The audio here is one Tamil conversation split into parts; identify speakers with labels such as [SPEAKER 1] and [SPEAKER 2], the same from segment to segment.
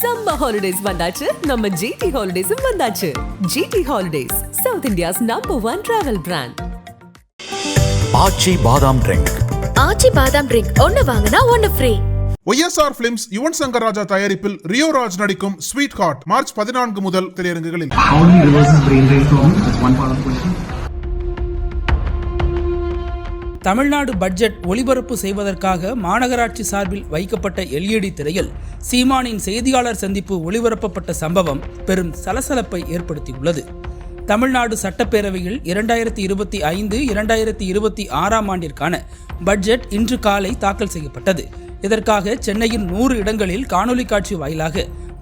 [SPEAKER 1] Summer holidays வந்தாச்சு, நம்ம GT Holidays வந்தாச்சு. GT Holidays, South India's #1 travel brand.
[SPEAKER 2] ஆச்சி பாதாம் ட்ரிங்க்.
[SPEAKER 3] ஆச்சி பாதாம் ட்ரிங்க் ஒன்னு வாங்குனா ஒன்னு free.
[SPEAKER 4] YSR Films Yuvan Shankar Raja தயாரிப்பில் ரியோ ராஜ் நடிக்கும் ஸ்வீட் ஹார்ட் மார்ச் 14 முதல் திரையரங்குகளில்.
[SPEAKER 5] தமிழ்நாடு பட்ஜெட் ஒளிபரப்பு செய்வதற்காக மாநகராட்சி சார்பில் வைக்கப்பட்ட LED திரையில் சீமானின் செய்தியாளர் சந்திப்பு ஒளிபரப்பப்பட்ட சம்பவம் பெரும் சலசலப்பை ஏற்படுத்தியுள்ளது. தமிழ்நாடு சட்டப்பேரவையில் 2025-2026 ஆண்டிற்கான பட்ஜெட் இன்று காலை தாக்கல் செய்யப்பட்டது. இதற்காக சென்னையின் 100 இடங்களில் காணொலி காட்சி வாயிலாக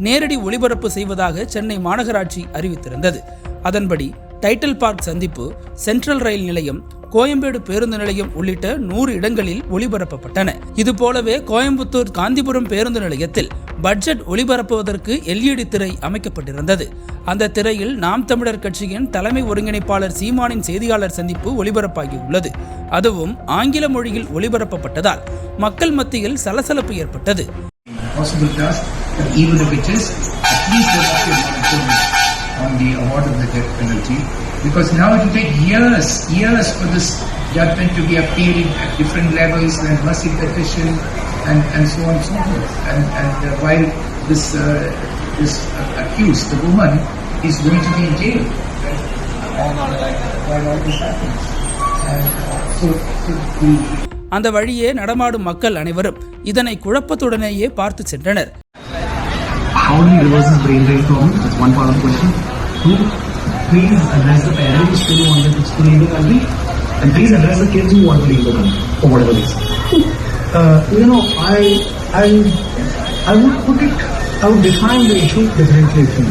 [SPEAKER 5] நேரடி ஒளிபரப்பு செய்வதாக சென்னை மாநகராட்சி அறிவித்திருந்தது. அதன்படி டைட்டில் பார்க் சந்திப்பு, சென்ட்ரல் ரயில் நிலையம், கோயம்பேடு பேருந்து நிலையம் உள்ளிட்ட 100 இடங்களில் ஒளிபரப்பப்பட்டன. இதுபோலவே கோயம்புத்தூர் காந்திபுரம் பேருந்து நிலையத்தில் பட்ஜெட் ஒளிபரப்புவதற்கு LED திரை அமைக்கப்பட்டிருந்தது. அந்த திரையில் நாம் தமிழர் கட்சியின் தலைமை ஒருங்கிணைப்பாளர் சீமானின் செய்தியாளர் சந்திப்பு ஒளிபரப்பாகியுள்ளது. அதுவும் ஆங்கில மொழியில் ஒளிபரப்பப்பட்டதால் மக்கள் மத்தியில் சலசலப்பு ஏற்பட்டது.
[SPEAKER 6] On the award of the death penalty, because now it will take years for this judgment to be appealed at different levels and mercy petition and so on and so forth. And while this accused, the woman, is going to be in jail, while all this happens, and so the
[SPEAKER 5] அந்த வழியே நடமாடும் மக்கள் அனைவரும் இதனை குழப்பத்துடனேயே பார்த்து சென்றனர்.
[SPEAKER 6] How do you reverse this brain drain problem? That's one part of the question. Two, please address the parents who want their kids to leave the country, and please address the kids who want to leave the country for whatever reason. I would put it. I would define the issue differently.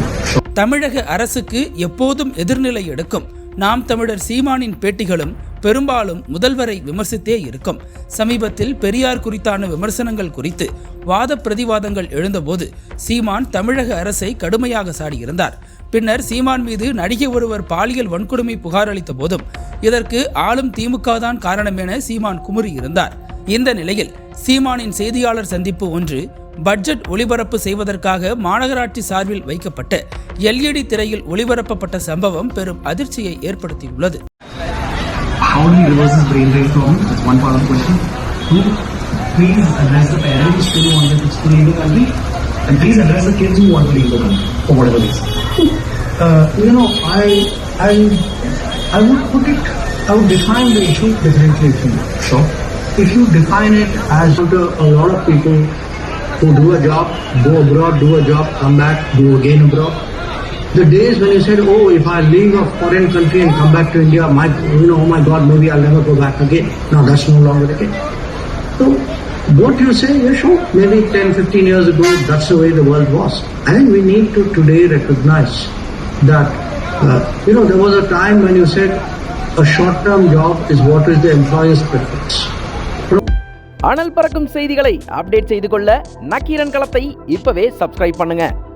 [SPEAKER 5] தமிழக அரசுக்கு எப்போதும் எதிர்நிலை எடுக்கும் நாம் தமிழர் சீமானின் பேட்டிகளும் பெரும்பாலும் முதல்வரை விமர்சித்தே இருக்கும். சமீபத்தில் பெரியார் குறித்தான விமர்சனங்கள் குறித்து வாத பிரதிவாதங்கள் எழுந்தபோது சீமான் தமிழக அரசை கடுமையாக சாடியிருந்தார். பின்னர் சீமான் மீது நடிகை ஒருவர் பாலியல் வன்கொடுமை புகார் அளித்த போதும் இதற்கு ஆளும் திமுக தான் காரணம் என சீமான் குமுறியிருந்தார். இந்த நிலையில் சீமானின் செய்தியாளர் சந்திப்பு ஒன்று பட்ஜெட் ஒளிபரப்பு செய்வதற்காக மாநகராட்சி சார்பில் வைக்கப்பட்ட LED திரையில் ஒளிபரப்பப்பட்ட சம்பவம் பெரும் அதிர்ச்சியை ஏற்படுத்தியுள்ளது.
[SPEAKER 6] How do you reverse this brain drain problem? That's one part of the question. Two, please address the parents who want their kids to leave the country, and please address the kids who want to leave the country for whatever reason. I would put it. I would define the issue differently. Sure. If you define it as a lot of people who do a job, go abroad, do a job, come back, do again abroad. The days when you said, oh, if I leave a foreign country and come back to India, oh my God, maybe I'll never go back again. Now that's no longer the case. So what you say, yeah, sure, maybe 10-15 years ago, that's the way the world was. I think we need to today recognize that, there was a time when you said a short-term job is what is the employer's preference.
[SPEAKER 7] அனல் பறக்கும் செய்திகளை அப்டேட் செய்து கொள்ள நக்கீரன் களத்தை இப்பவே சப்ஸ்கிரைப் பண்ணுங்க.